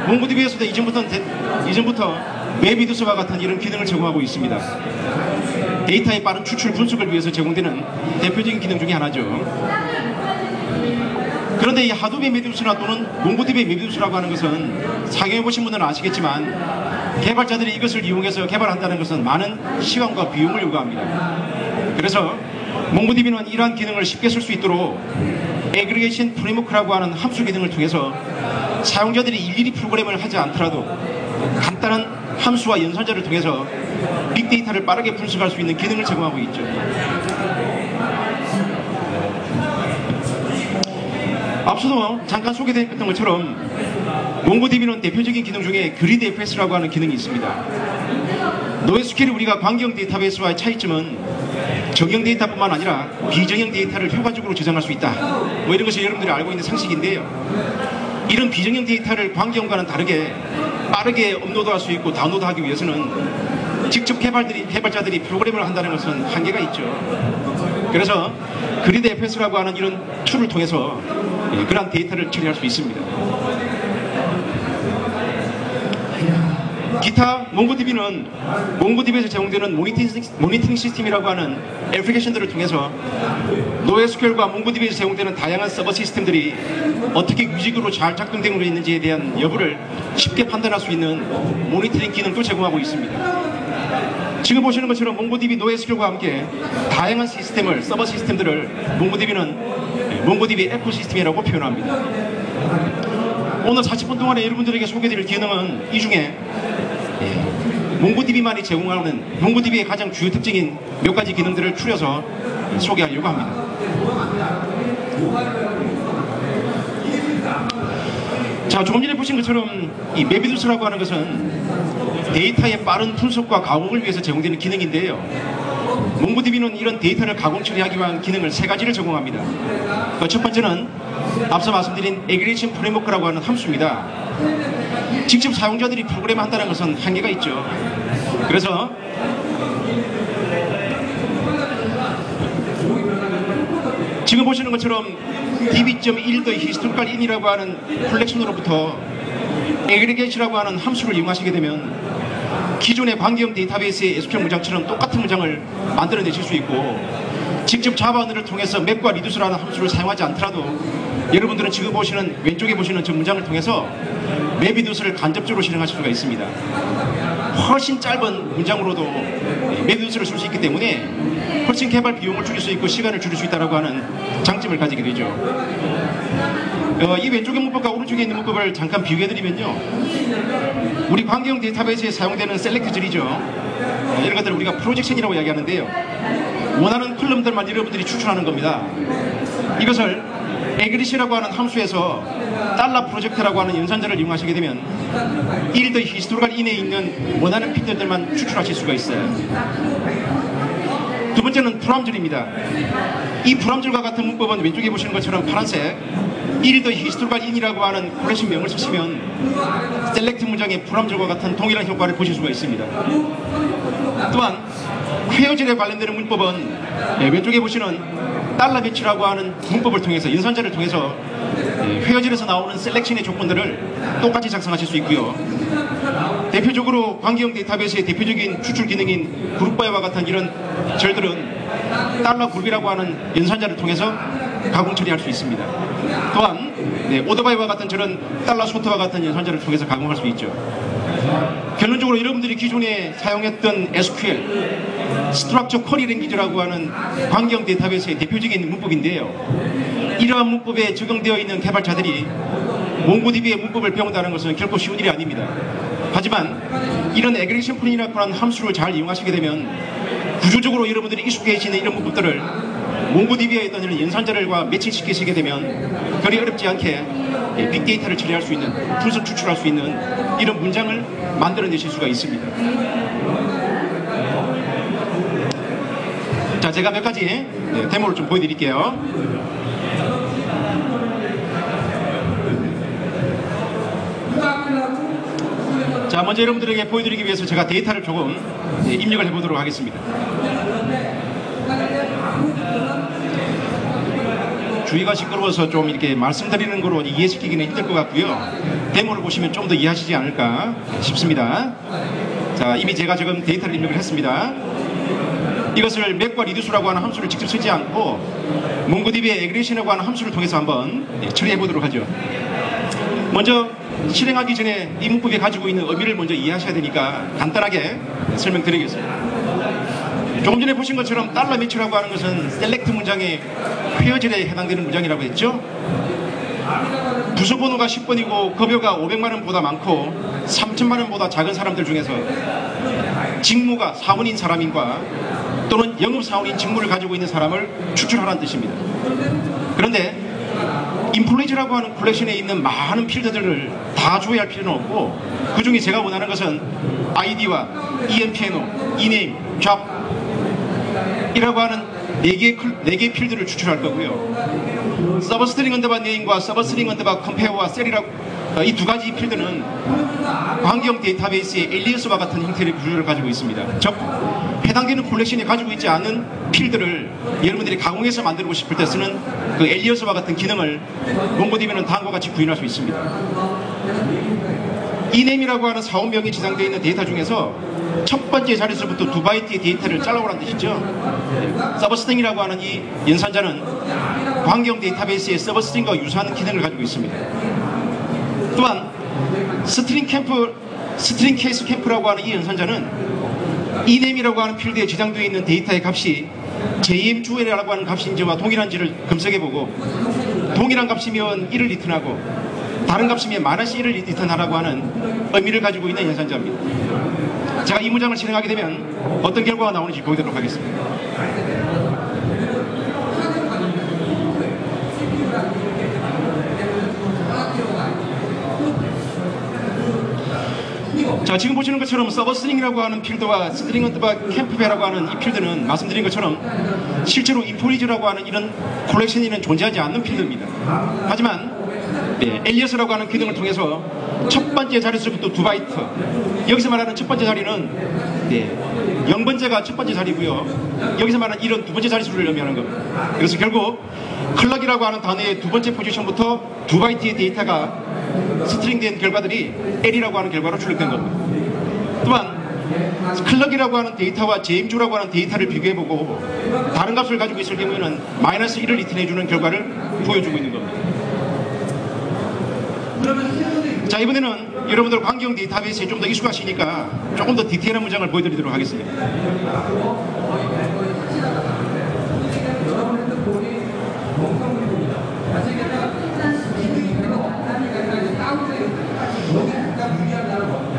몽고디비에서도 이전부터 메비두스와 같은 이런 기능을 제공하고 있습니다. 데이터의 빠른 추출 분석을 위해서 제공되는 대표적인 기능 중에 하나죠. 그런데 이 하도비 메비두스나 또는 몽고디비 메비두스라고 하는 것은 사용해보신 분들은 아시겠지만 개발자들이 이것을 이용해서 개발한다는 것은 많은 시간과 비용을 요구합니다. 그래서 몽고디비는 이러한 기능을 쉽게 쓸 수 있도록 애그리게이션 프레임워크라고 하는 함수 기능을 통해서 사용자들이 일일이 프로그램을 하지 않더라도 간단한 함수와 연산자를 통해서 빅데이터를 빠르게 분석할 수 있는 기능을 제공하고 있죠. 앞서도 잠깐 소개드렸던 것처럼 몽고디비는 대표적인 기능 중에 그리드 FS라고 하는 기능이 있습니다. 노에스큐엘이 우리가 관계형 데이터베이스와의 차이점은 정형 데이터뿐만 아니라 비정형 데이터를 효과적으로 저장할 수 있다. 뭐 이런 것이 여러분들이 알고 있는 상식인데요. 이런 비정형 데이터를 관계형과는 다르게 빠르게 업로드할 수 있고 다운로드하기 위해서는 직접 개발자들이 프로그램을 한다는 것은 한계가 있죠. 그래서 그리드 FS라고 하는 이런 툴을 통해서 그러한 데이터를 처리할 수 있습니다. 기타 몽고디비는 몽고디비에서 제공되는 모니터링 시스템이라고 하는 애플리케이션들을 통해서 노에스큐엘과 몽고디비에서 제공되는 다양한 서버 시스템들이 어떻게 위직으로 잘 작동되고 있는지에 대한 여부를 쉽게 판단할 수 있는 모니터링 기능도 제공하고 있습니다. 지금 보시는 것처럼 몽고디비 노에스큐엘과 함께 다양한 시스템을, 서버 시스템들을 몽고디비 에코시스템이라고 표현합니다. 오늘 40분 동안에 여러분들에게 소개드릴 기능은 이 중에 몽고디비만이 제공하는 몽고디비의 가장 주요 특징인 몇 가지 기능들을 추려서 소개하려고 합니다. 자, 조금 전에 보신 것처럼 이 메비두스라고 하는 것은 데이터의 빠른 분석과 가공을 위해서 제공되는 기능인데요. 몽고디비는 이런 데이터를 가공 처리하기 위한 기능을 3가지를 제공합니다. 첫 번째는 앞서 말씀드린 애그리게이션 프레임워크라고 하는 함수입니다. 직접 사용자들이 프로그램을 한다는 것은 한계가 있죠. 그래서 지금 보시는 것처럼 db.1 히스토리컬 인이라고 하는 컬렉션으로부터 애그리게이션이라고 하는 함수를 이용하시게 되면 기존의 관계형 데이터베이스의 SQL 문장처럼 똑같은 문장을 만들어내실 수 있고, 직접 자바 언어를 통해서 맵과 리두스라는 함수를 사용하지 않더라도 여러분들은 지금 보시는 왼쪽에 보시는 저 문장을 통해서 맵리두스를 간접적으로 실행하실 수가 있습니다. 훨씬 짧은 문장으로도 맵리두스를 쓸 수 있기 때문에 훨씬 개발 비용을 줄일 수 있고 시간을 줄일 수 있다고 하는 장점을 가지게 되죠. 이 왼쪽의 문법과 오른쪽에 있는 문법을 잠깐 비교해드리면요, 우리 관계형 데이터베이스에 사용되는 셀렉트줄이죠. 이런 것들을 우리가 프로젝션이라고 이야기하는데요, 원하는 컬럼들만 여러분들이 추출하는 겁니다. 이것을 애그리시라고 하는 함수에서 $프로젝트라고 하는 연산자를 이용하시게 되면 1 히스토리컬 인에 있는 원하는 픽들만 추출하실 수가 있어요. 두 번째는 프람줄입니다. 이 프람줄과 같은 문법은 왼쪽에 보시는 것처럼 파란색 1 히스토리컬 인이라고 하는 콜렉션 명을 쓰시면 셀렉트 문장의 프람줄과 같은 동일한 효과를 보실 수가 있습니다. 또한 회어질에 관련되는 문법은 왼쪽에 보시는 $배치라고 하는 문법을 통해서, 연산자를 통해서 회어질에서 나오는 셀렉션의 조건들을 똑같이 작성하실 수 있고요. 대표적으로 관계형 데이터베이스의 대표적인 추출 기능인 그룹바이와 같은 이런 절들은 $그룹이라고 하는 연산자를 통해서 가공 처리할 수 있습니다. 또한 오더바이와 같은 저런 $소트와 같은 연산자를 통해서 가공할 수 있죠. 결론적으로 여러분들이 기존에 사용했던 SQL, 스트럭처 쿼리 랭귀지라고 하는 관계형 데이터베이스의 대표적인 문법인데요, 이러한 문법에 적용되어 있는 개발자들이 몽고디비의 문법을 배운다는 것은 결코 쉬운 일이 아닙니다. 하지만 이런 애그리게이션 프레임이라고 하는 함수를 잘 이용하시게 되면 구조적으로 여러분들이 익숙해지는 이런 문법들을 몽고디비에 있던 이런 연산자들과 매칭시키시게 되면 그리 어렵지 않게 빅데이터를 처리할 수 있는, 분석 추출할 수 있는 이런 문장을 만들어내실 수가 있습니다. 자, 제가 몇 가지 데모를 좀 보여드릴게요. 자, 먼저 여러분들에게 보여드리기 위해서 제가 데이터를 조금 입력을 해보도록 하겠습니다. 주의가 시끄러워서 좀 이렇게 말씀드리는 거로 이해시키기는 힘들 것 같고요. 데모를 보시면 좀 더 이해하시지 않을까 싶습니다. 자, 이미 제가 지금 데이터를 입력을 했습니다. 이것을 맥과 리듀스라고 하는 함수를 직접 쓰지 않고 몽고디비의 에그레이션이라고 하는 함수를 통해서 한번 처리해 보도록 하죠. 먼저 실행하기 전에 이 문법이 가지고 있는 의미를 먼저 이해하셔야 되니까 간단하게 설명드리겠습니다. 조금 전에 보신 것처럼 달러 매치라고 하는 것은 셀렉트 문장의 회어절에 해당되는 문장이라고 했죠. 부서 번호가 10번이고 급여가 500만원보다 많고 3천만원보다 작은 사람들 중에서 직무가 사원인 사람인과 또는 영업사원인 직무를 가지고 있는 사람을 추출하라는 뜻입니다. 그런데 인플루이즈라고 하는 콜렉션에 있는 많은 필드들을 다 조회할 필요는 없고 그 중에 제가 원하는 것은 ID와 EMPNO, ENAME, JOB 이라고 하는 4개의 필드를 추출할 거고요. 서버스트링 언더바 네임과 서버스트링 언더바 컴페어와 셀이라고 이 두 가지 필드는 환경 데이터베이스의 엘리어스와 같은 형태의 구조를 가지고 있습니다. 즉 해당되는 콜렉션이 가지고 있지 않은 필드를 여러분들이 가공해서 만들고 싶을 때 쓰는 그 엘리어스와 같은 기능을 몽고디비는 다음과 같이 구현할 수 있습니다. ENAME이라고 하는 사원명이 지정되어 있는 데이터 중에서 첫 번째 자릿수부터 2바이트의 데이터를 잘라오라는 뜻이죠. 서버스트링이라고 하는 이 연산자는 환경 데이터베이스의 서버스트링과 유사한 기능을 가지고 있습니다. 또한 스트링 케이스 캠프라고 하는 이 연산자는 ENAME이라고 하는 필드에 저장되어 있는 데이터의 값이 JM주에라고 하는 값인지와 동일한지를 검색해보고 동일한 값이면 1을 리턴하고 다른 값이면 -1을 리턴하라고 하는 의미를 가지고 있는 연산자입니다. 제가 이 문장을 실행하게 되면 어떤 결과가 나오는지 보도록 하겠습니다. 자, 지금 보시는 것처럼 서버스트링이라고 하는 필드와 스트링 언더바 캠프베라고 하는 이 필드는 말씀드린 것처럼 실제로 인포리즈라고 하는 이런 콜렉션에는 존재하지 않는 필드입니다. 하지만 엘리어스라고 하는 기능을 통해서 첫 번째 자릿수부터 2바이트, 여기서 말하는 첫 번째 자리는 0번째가 첫 번째 자리고요. 여기서 말하는 1은 두 번째 자릿수를 의미하는 겁니다. 그래서 결국 클럭이라고 하는 단어의 두 번째 포지션부터 2바이트의 데이터가 스트링된 결과들이 L이라고 하는 결과로 출력된 겁니다. 또한 클럭이라고 하는 데이터와 JM주라고 하는 데이터를 비교해보고 다른 값을 가지고 있을 경우에는 -1을 리턴해주는 결과를 보여주고 있는 겁니다. 자, 이번에는 여러분들 환경 데이터베이스에 좀 더 익숙하시니까 조금 더 디테일한 문장을 보여드리도록 하겠습니다.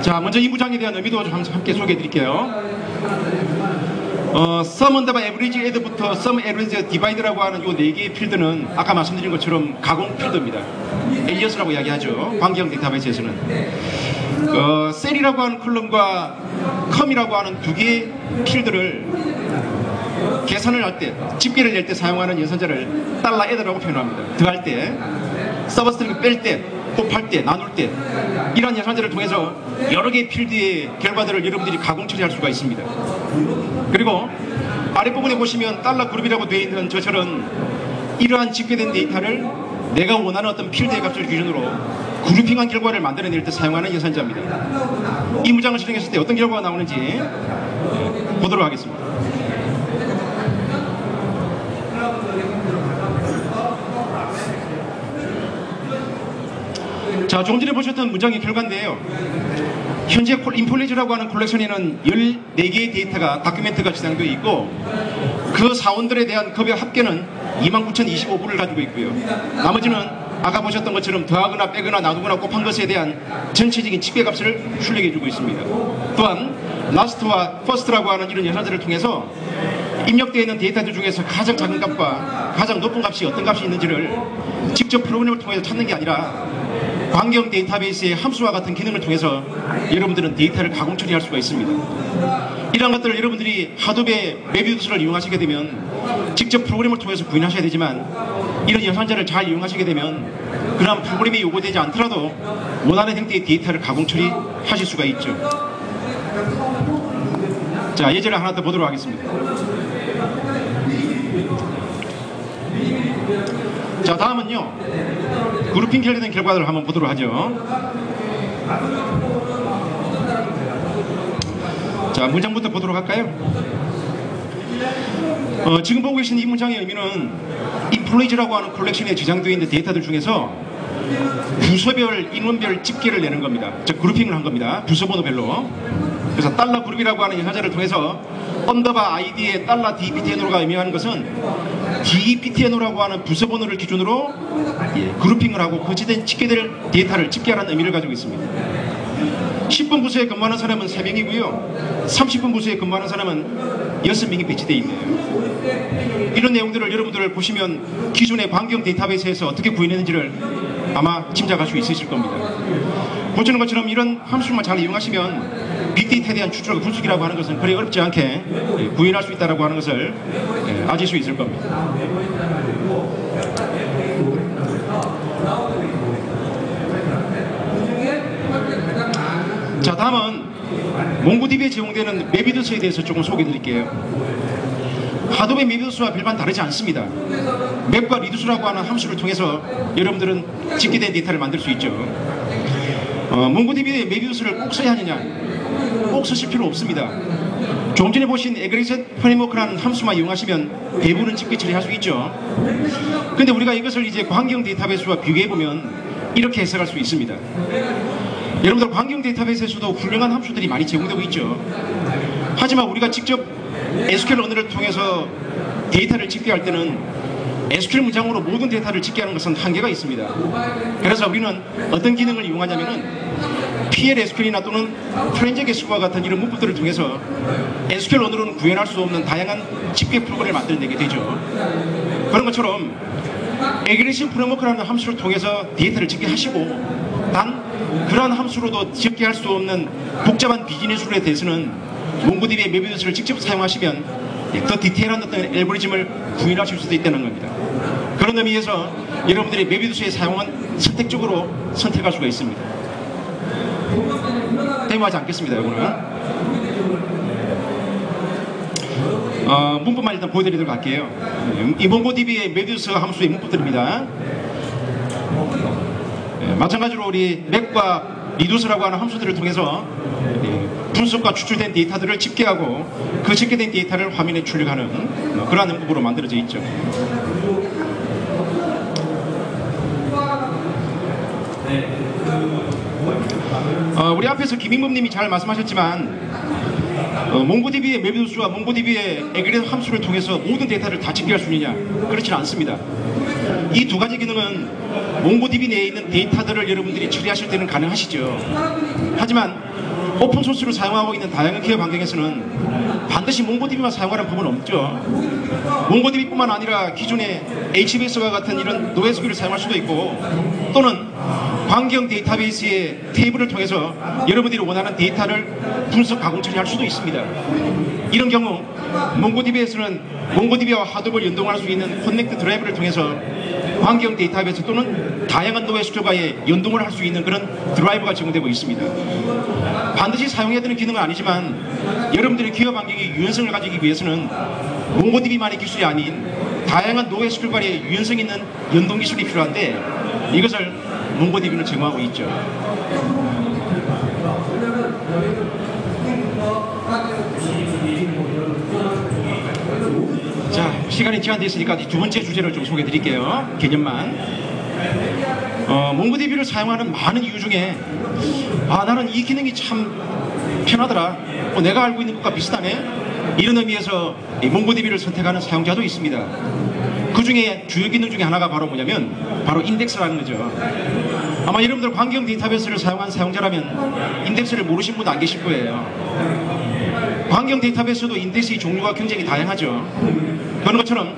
자, 먼저 이 문장에 대한 의미도 좀 함께 소개해 드릴게요. sum 언더바 average add부터 sum average divide라고 하는 이 4개의 필드는 아까 말씀드린 것처럼 가공 필드입니다. 엘리어스라고 이야기하죠. 환경 데이터베이스에서는. 셀이라고 하는 컬럼과 컴이라고 하는 2개의 필드를 계산을 할 때, 집계를 낼 때 사용하는 연산자를 달러 애드라고 표현합니다. 더할 때, 서버스트링을 뺄 때, 곱할 때, 나눌 때 이러한 연산자를 통해서 여러 개의 필드의 결과들을 여러분들이 가공 처리할 수가 있습니다. 그리고 아랫부분에 보시면 달러 그룹이라고 되어 있는 저처럼 이러한 집계된 데이터를 내가 원하는 어떤 필드의 값을 기준으로 그룹핑한 결과를 만들어낼 때 사용하는 연산자입니다. 이 문장을 실행했을 때 어떤 결과가 나오는지 보도록 하겠습니다. 자, 조금 전에 보셨던 문장의 결과인데요. 현재 인폴레이즈라고 하는 콜렉션에는 14개의 데이터가 다큐멘트가 저장되어 있고 그 사원들에 대한 급여 합계는 29,025불을 가지고 있고요. 나머지는 아까 보셨던 것처럼 더하거나 빼거나 나누거나 곱한 것에 대한 전체적인 집계값을 출력해주고 있습니다. 또한 라스트와 퍼스트라고 하는 이런 연산자를 통해서 입력되어 있는 데이터들 중에서 가장 작은 값과 가장 높은 값이 어떤 값이 있는지를 직접 프로그램을 통해서 찾는 게 아니라 환경 데이터베이스의 함수와 같은 기능을 통해서 여러분들은 데이터를 가공 처리할 수가 있습니다. 이러한 것들을 여러분들이 하도베 메비우스를 이용하시게 되면 직접 프로그램을 통해서 구현하셔야 되지만 이런 연산자를 잘 이용하시게 되면 그러한 프로그램이 요구되지 않더라도 원하는 형태의 데이터를 가공 처리하실 수가 있죠. 자, 예제를 하나 더 보도록 하겠습니다. 자, 다음은요, 그룹핑 관련된 결과들을 한번 보도록 하죠. 자, 문장부터 보도록 할까요? 지금 보고 계신 이 문장의 의미는 인플루이즈라고 하는 컬렉션에 저장되어 있는 데이터들 중에서 부서별, 인원별 집계를 내는 겁니다. 즉, 그룹핑을 한 겁니다. 부서번호별로. 그래서 달러 그룹이라고 하는 형사를 통해서 언더바 아이디의 달러 DPTNO가 의미하는 것은 DPTNO라고 하는 부서번호를 기준으로 그룹핑을 하고 거치된 집계될 데이터를 집계하라는 의미를 가지고 있습니다. 10분 부서에 근무하는 사람은 3명이고요. 30분 부서에 근무하는 사람은 6명이 배치되어 있네요. 이런 내용들을 여러분들 보시면 기존의 광경 데이터베이스에서 어떻게 구현했는지를 아마 짐작할 수 있으실 겁니다. 보시는 것처럼 이런 함수만 잘 이용하시면 빅데이터에 대한 추출과 분석이라고 하는 것은 그리 어렵지 않게 구현할 수 있다고 하는 것을 아실 수 있을 겁니다. 자, 다음은 몽고DB에 제공되는 메비우스에 대해서 조금 소개해드릴게요. 하도의 메비우스와 별반 다르지 않습니다. 맵과 리두스라고 하는 함수를 통해서 여러분들은 집계된 데이터를 만들 수 있죠. 몽고DB의 메비우스를 꼭 써야 하느냐? 꼭 쓰실 필요 없습니다. 조금 전에 보신 에그리셋 프레임워크라는 함수만 이용하시면 대부분은 집계 처리할 수 있죠. 근데 우리가 이것을 이제 광경 데이터베이스와 비교해보면 이렇게 해석할 수 있습니다. 여러분들 광경 데이터베이스에서도 훌륭한 함수들이 많이 제공되고 있죠. 하지만 우리가 직접 SQL 언어를 통해서 데이터를 집계할 때는 SQL 문장으로 모든 데이터를 집계하는 것은 한계가 있습니다. 그래서 우리는 어떤 기능을 이용하냐면은 PL/SQL이나 또는 트랜잭SQL과 같은 이런 문법들을 통해서 SQL 언어로는 구현할 수 없는 다양한 집계 프로그램을 만들어내게 되죠. 그런 것처럼 에그레시브 프레임워크라는 함수를 통해서 데이터를 집계하시고 단 그러한 함수로도 집계할 수 없는 복잡한 비즈니스룰에 대해서는 몽고DB의 메비우스를 직접 사용하시면 더 디테일한 어떤 알고리즘을 구현하실 수도 있다는 겁니다. 그런 의미에서 여러분들이 메비우스의 사용은 선택적으로 선택할 수가 있습니다. 데모하지 않겠습니다. 이거는 문법만 일단 보여드리도록 할게요. 이 몽고DB의 메비우스 함수의 문법들입니다. 마찬가지로 우리 맵과 리두스라고 하는 함수들을 통해서 분석과 추출된 데이터들을 집계하고 그 집계된 데이터를 화면에 출력하는 그러한 문법으로 만들어져 있죠. 우리 앞에서 김인범님이 잘 말씀하셨지만 몽고DB의 메비우스와 몽고DB의 에그레시브 함수를 통해서 모든 데이터를 다 집계할 수 있느냐? 그렇지는 않습니다. 이 두 가지 기능은 몽고DB 내에 있는 데이터들을 여러분들이 처리하실 때는 가능하시죠. 하지만 오픈소스를 사용하고 있는 다양한 기업 환경에서는 반드시 몽고DB만 사용하는 법은 없죠. 몽고DB뿐만 아니라 기존의 HBS와 같은 이런 NoSQL을 사용할 수도 있고 또는 광경 데이터베이스의 테이블을 통해서 여러분들이 원하는 데이터를 분석, 가공, 처리할 수도 있습니다. 이런 경우 몽고DB에서는 몽고DB와 하드웨어를 연동할 수 있는 커넥트 드라이브를 통해서 광경 데이터베이스 또는 다양한 NoSQL과의 연동을 할 수 있는 그런 드라이브가 제공되고 있습니다. 반드시 사용해야 되는 기능은 아니지만 여러분들의 기업 환경의 유연성을 가지기 위해서는 몽고DB만의 기술이 아닌 다양한 NoSQL과의 유연성 있는 연동 기술이 필요한데 이것을 몽고DB는 제공하고 있죠. 자, 시간이 제한되어 있으니까 두 번째 주제를 좀 소개해 드릴게요. 개념만. 몽고DB를 사용하는 많은 이유 중에 나는 이 기능이 참 편하더라. 내가 알고 있는 것과 비슷하네. 이런 의미에서 몽고DB를 선택하는 사용자도 있습니다. 그 중에 주요 기능 중에 하나가 바로 뭐냐면 바로 인덱스라는 거죠. 아마 여러분들 광경 데이터베이스를 사용한 사용자라면 인덱스를 모르신 분도 안 계실 거예요. 광경 데이터베이스도 인덱스의 종류가 굉장히 다양하죠. 그런 것처럼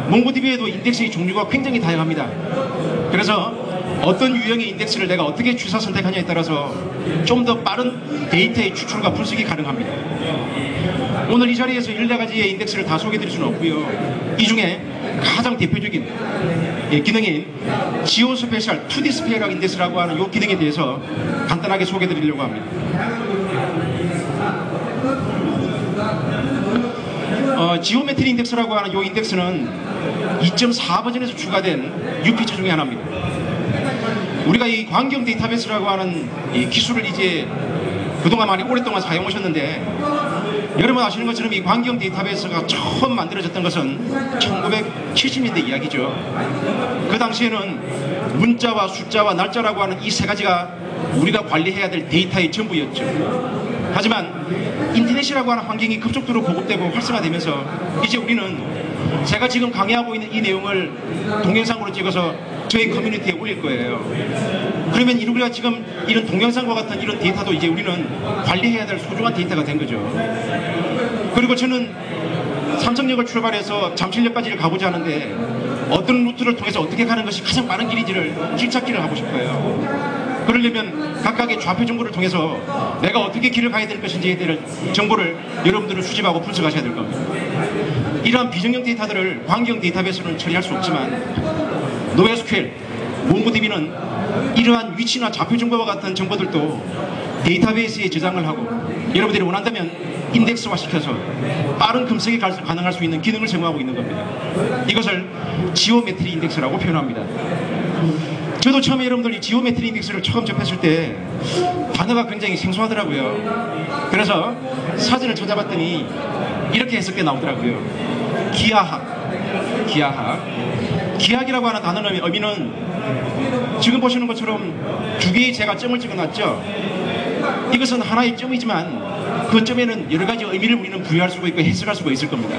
몽고DB에도 인덱스의 종류가 굉장히 다양합니다. 그래서 어떤 유형의 인덱스를 내가 어떻게 취사 선택하냐에 따라서 좀 더 빠른 데이터의 추출과 분석이 가능합니다. 오늘 이 자리에서 14가지의 인덱스를 다 소개해 드릴 수는 없고요. 이 중에 가장 대표적인 기능인 지오스페셜 2D 스페셜 인덱스라고 하는 이 기능에 대해서 간단하게 소개해 드리려고 합니다. 지오메트리 인덱스라고 하는 이 인덱스는 2.4 버전에서 추가된 뉴피처 중에 하나입니다. 우리가 이 광경 데이터베이스라고 하는 이 기술을 이제 그동안 많이 오랫동안 사용하셨는데, 여러분 아시는 것처럼 이 광경 데이터베이스가 처음 만들어졌던 것은 1970년대 이야기죠. 그 당시에는 문자와 숫자와 날짜라고 하는 이 세 가지가 우리가 관리해야 될 데이터의 전부였죠. 하지만 인터넷이라고 하는 환경이 급속도로 보급되고 활성화되면서 이제 우리는 제가 지금 강의하고 있는 이 내용을 동영상으로 찍어서 저희 커뮤니티에 올릴 거예요. 그러면 우리가 지금 이런 동영상과 같은 이런 데이터도 이제 우리는 관리해야 될 소중한 데이터가 된 거죠. 그리고 저는 삼성역을 출발해서 잠실역까지를 가고자 하는데 어떤 루트를 통해서 어떻게 가는 것이 가장 빠른 길인지를 길찾기를 하고 싶어요. 그러려면 각각의 좌표 정보를 통해서 내가 어떻게 길을 가야 될 것인지에 대한 정보를 여러분들은 수집하고 분석하셔야 될 겁니다. 이러한 비정형 데이터들을 광경 데이터베이스로는 처리할 수 없지만 NoSQL, 몽고DB는 이러한 위치나 좌표 정보와 같은 정보들도 데이터베이스에 저장을 하고 여러분들이 원한다면 인덱스화 시켜서 빠른 검색이 가능할 수 있는 기능을 제공하고 있는 겁니다. 이것을 지오메트리 인덱스라고 표현합니다. 저도 처음에 여러분들이 지오메트리 인덱스를 처음 접했을 때 단어가 굉장히 생소하더라고요. 그래서 사진을 찾아봤더니 이렇게 해석돼 나오더라고요. 기하학이라고 하는 단어의 의미는 지금 보시는 것처럼 두 개의 제가 점을 찍어놨죠. 이것은 하나의 점이지만 그 점에는 여러 가지 의미를 우리는 부여할 수가 있고 해석할 수가 있을 겁니다.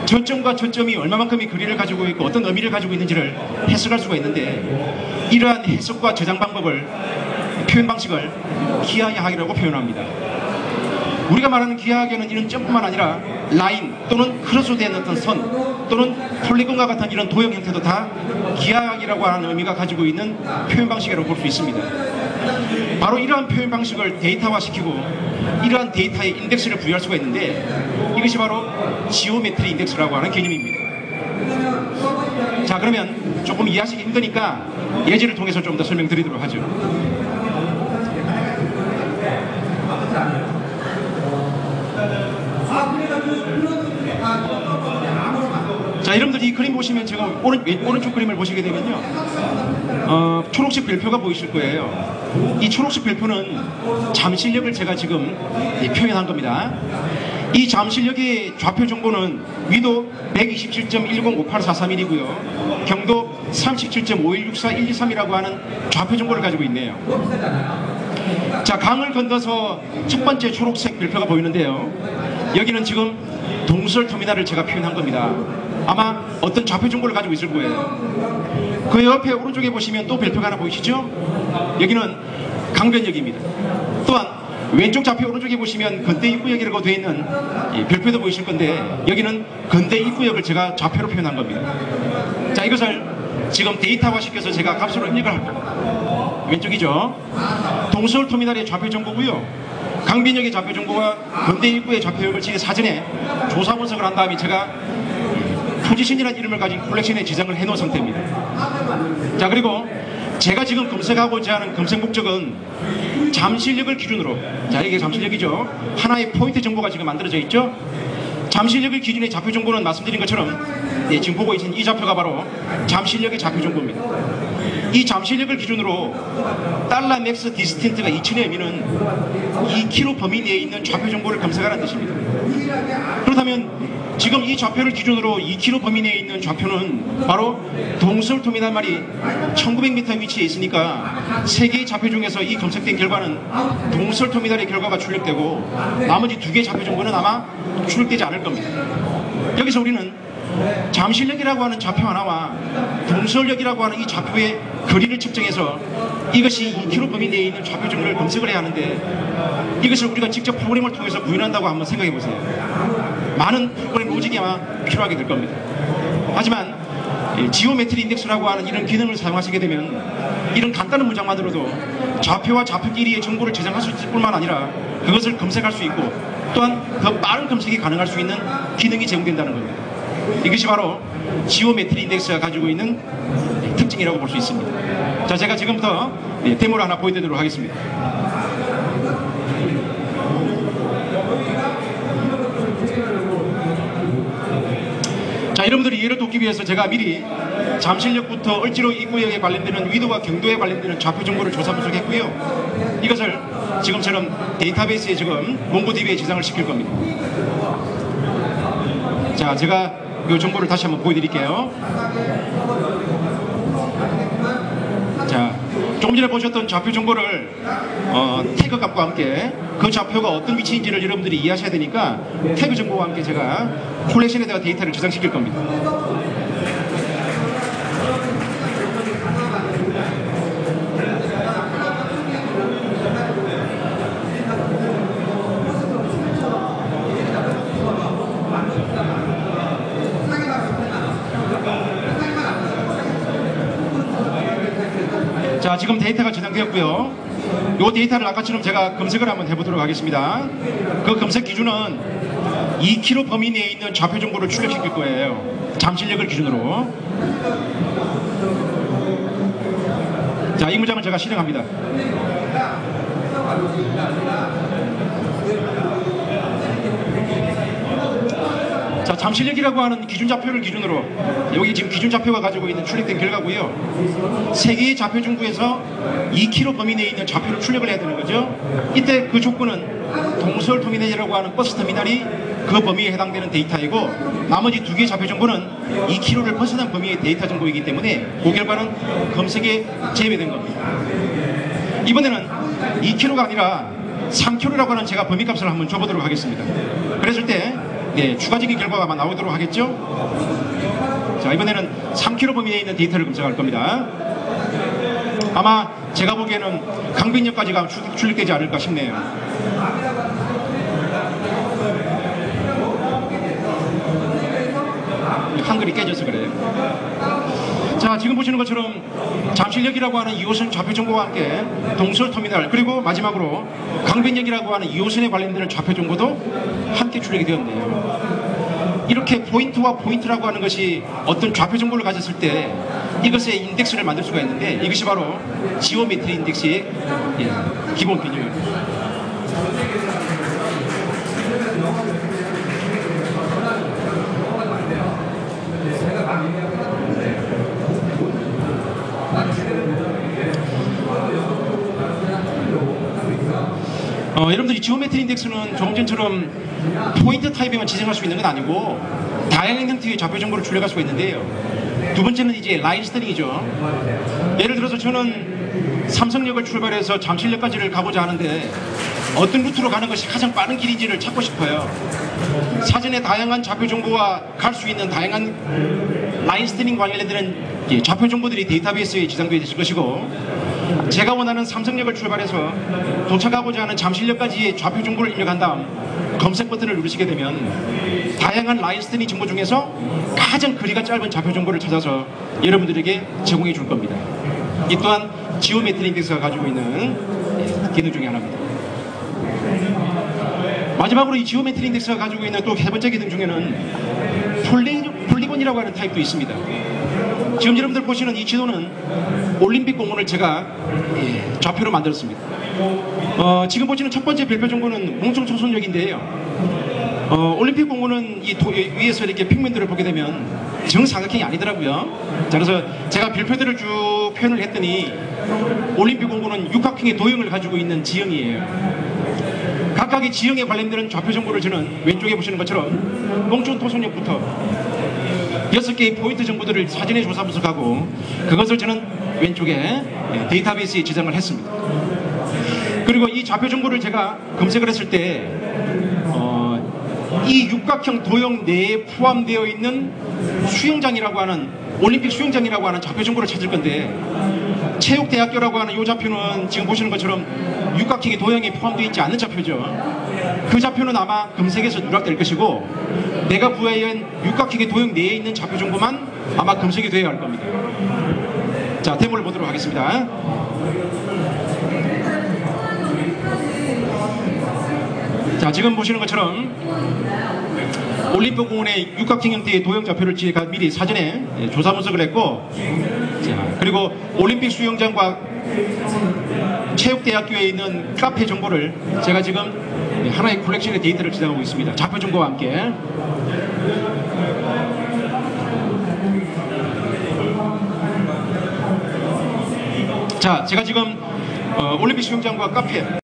저 점과 저 점이 얼마만큼의 거리를 가지고 있고 어떤 의미를 가지고 있는지를 해석할 수가 있는데, 이러한 해석과 저장 방법을, 표현 방식을 기하학이라고 표현합니다. 우리가 말하는 기하학에는 이런 점뿐만 아니라 라인 또는 크로스된 어떤 선 또는 폴리곤과 같은 이런 도형 형태도 다 기하학이라고 하는 의미가 가지고 있는 표현 방식이라고 볼 수 있습니다. 바로 이러한 표현 방식을 데이터화시키고 이러한 데이터에 인덱스를 부여할 수가 있는데, 이것이 바로 지오메트리 인덱스라고 하는 개념입니다. 자, 그러면 조금 이해하시기 힘드니까 예제를 통해서 좀 더 설명드리도록 하죠. 자, 여러분들 이 그림 보시면 지금 오른쪽 그림을 보시게 되면요, 초록색 별표가 보이실 거예요. 이 초록색 별표는 잠실역을 제가 지금 표현한 겁니다. 이 잠실역의 좌표 정보는 위도 127.105843이고요 경도 37.5164123이라고 하는 좌표 정보를 가지고 있네요. 자, 강을 건너서 첫 번째 초록색 별표가 보이는데요, 여기는 지금 동설터미널을 제가 표현한 겁니다. 아마 어떤 좌표 정보를 가지고 있을 거예요. 그 옆에 오른쪽에 보시면 또 별표가 하나 보이시죠? 여기는 강변역입니다. 또한 왼쪽 좌표 오른쪽에 보시면 건대 입구역이라고 되어 있는 별표도 보이실 건데, 여기는 건대 입구역을 제가 좌표로 표현한 겁니다. 자, 이것을 지금 데이터화 시켜서 제가 값으로 입력을 할 겁니다. 왼쪽이죠? 동서울터미널의 좌표 정보고요, 강변역의 좌표 정보와 건대 입구의 좌표역을 지금 사전에 조사 분석을 한 다음에 제가 포지션이라는 이름을 가진 콜렉션에 지정을 해놓은 상태입니다. 자, 그리고 제가 지금 검색하고자 하는 검색 목적은 잠실역을 기준으로, 자, 이게 잠실역이죠. 하나의 포인트 정보가 지금 만들어져 있죠. 잠실역을 기준의 좌표 정보는 말씀드린 것처럼 지금 보고 계신 이 좌표가 바로 잠실역의 좌표 정보입니다. 이 잠실역을 기준으로 달러 맥스 디스텐트가 2000의 의미는 2km 범위 내에 있는 좌표 정보를 검색하라는 뜻입니다. 그렇다면 지금 이 좌표를 기준으로 2km 범위 내에 있는 좌표는 바로 동서울터미널이 1900m 위치에 있으니까 3개의 좌표 중에서 이 검색된 결과는 동서울터미널의 결과가 출력되고 나머지 2개의 좌표 정보는 아마 출력되지 않을 겁니다. 여기서 우리는 잠실역이라고 하는 좌표 하나와 동서울역이라고 하는 이 좌표의 거리를 측정해서 이것이 2km 범위 내에 있는 좌표 정보를 검색을 해야 하는데, 이것을 우리가 직접 프로그램을 통해서 구현한다고 한번 생각해 보세요. 많은 프로그램 로직이 아마 필요하게 될 겁니다. 하지만 지오메트리 인덱스라고 하는 이런 기능을 사용하시게 되면 이런 간단한 문장만으로도 좌표와 좌표 길이의 정보를 저장할 수 있을 뿐만 아니라 그것을 검색할 수 있고, 또한 더 빠른 검색이 가능할 수 있는 기능이 제공된다는 겁니다. 이것이 바로 지오메트리 인덱스가 가지고 있는 특징이라고 볼 수 있습니다. 자, 제가 지금부터 데모를 하나 보여드리도록 하겠습니다. 자, 여러분들이 이해를 돕기 위해서 제가 미리 잠실역부터 을지로 입구역에 관련되는 위도와 경도에 관련되는 좌표 정보를 조사 분석했고요. 이것을 지금처럼 데이터베이스에 지금 몽고DB에 저장을 시킬 겁니다. 자, 제가 이 정보를 다시 한번 보여드릴게요. 자, 조금 전에 보셨던 좌표 정보를 태그 값과 함께 그 좌표가 어떤 위치인지를 여러분들이 이해하셔야 되니까 태그 정보와 함께 제가 콜렉션에다가 데이터를 저장시킬 겁니다. 자, 지금 데이터가 저장되었고요. 이 데이터를 아까처럼 제가 검색을 한번 해보도록 하겠습니다. 그 검색 기준은 2km 범위 내에 있는 좌표 정보를 출력시킬 거예요. 잠실역을 기준으로. 자, 이 문장을 제가 실행합니다. 자, 잠실역이라고 하는 기준 좌표를 기준으로 여기 지금 기준 좌표가 가지고 있는 출력된 결과고요. 세 개의 좌표 중구에서 2km 범위 내에 있는 좌표를 출력을 해야 되는 거죠. 이때 그 조건은 동서울터미널이라고 하는 버스터미널이 그 범위에 해당되는 데이터이고, 나머지 두 개의 좌표 정보는 2km를 벗어난 범위의 데이터 정보이기 때문에 그 결과는 검색에 제외된 겁니다. 이번에는 2km가 아니라 3km라고 하는 제가 범위값을 한번 줘보도록 하겠습니다. 그랬을 때 추가적인 결과가 아마 나오도록 하겠죠. 자, 이번에는 3km 범위에 있는 데이터를 검색할 겁니다. 아마 제가 보기에는 강변역까지가 출력되지 않을까 싶네요. 한글이 깨져서 그래요. 자, 지금 보시는 것처럼 잠실역이라고 하는 2호선 좌표 정보와 함께 동서울터미널, 그리고 마지막으로 강변역이라고 하는 2호선에 관련되는 좌표 정보도 함께 출력이 되었네요. 이렇게 포인트와 포인트라고 하는 것이 어떤 좌표 정보를 가졌을 때 이것의 인덱스를 만들 수가 있는데, 이것이 바로 지오메트리 인덱스의 기본 개념입니다. 여러분들이 지오메트리 인덱스는 조금 전처럼 포인트 타입에만 지정할 수 있는 건 아니고 다양한 형태의 좌표 정보를 출력할 수가 있는데요. 두 번째는 이제 라인 스터링이죠. 예를 들어서 저는 삼성역을 출발해서 잠실역까지를 가고자 하는데 어떤 루트로 가는 것이 가장 빠른 길인지를 찾고 싶어요. 사전에 다양한 좌표 정보와 갈 수 있는 다양한 라인 스터링 관련된 좌표 정보들이 데이터베이스에 저장되어 있을 것이고, 제가 원하는 삼성역을 출발해서 도착하고자 하는 잠실역까지의 좌표 정보를 입력한 다음 검색 버튼을 누르시게 되면 다양한 라인 스터링 정보 중에서 가장 거리가 짧은 좌표 정보를 찾아서 여러분들에게 제공해 줄 겁니다. 이 또한 지오메트리 인덱스가 가지고 있는 기능 중에 하나입니다. 마지막으로 이 지오메트리 인덱스가 가지고 있는 또 세 번째 기능 중에는 폴리곤이라고 하는 타입도 있습니다. 지금 여러분들 보시는 이 지도는 올림픽 공원을 제가 좌표로 만들었습니다. 지금 보시는 첫 번째 별표 정보는 몽송초선역인데요. 올림픽 공원은 이 위에서 이렇게 평면들을 보게 되면 정사각형이 아니더라고요. 자, 그래서 제가 별표들을 쭉 표현을 했더니 올림픽 공원은 육각형의 도형을 가지고 있는 지형이에요. 각각의 지형에 관련되는 좌표 정보를 저는 왼쪽에 보시는 것처럼 몽촌토선역부터 6개의 포인트 정보들을 사전에 조사 분석하고 그것을 저는 왼쪽에 데이터베이스에 저장을 했습니다. 그리고 이 좌표 정보를 제가 검색을 했을 때 이 육각형 도형 내에 포함되어 있는 수영장이라고 하는, 올림픽 수영장이라고 하는 좌표 정보를 찾을 건데, 체육대학교라고 하는 이 좌표는 지금 보시는 것처럼 육각형의 도형에 포함되어 있지 않는 좌표죠. 그 좌표는 아마 검색에서 누락될 것이고, 내가 부여한 육각형의 도형 내에 있는 좌표 정보만 아마 검색이 되어야 할 겁니다. 자, 데모를 보도록 하겠습니다. 자, 지금 보시는 것처럼 올림픽 공원의 육각형 형태의 도형 좌표를 제가 미리 사전에 조사 분석을 했고, 자, 그리고 올림픽 수영장과 체육대학교에 있는 카페 정보를 제가 지금 하나의 콜렉션의 데이터를 저장하고 있습니다. 좌표 정보와 함께. 자, 제가 지금 올림픽 수영장과 카페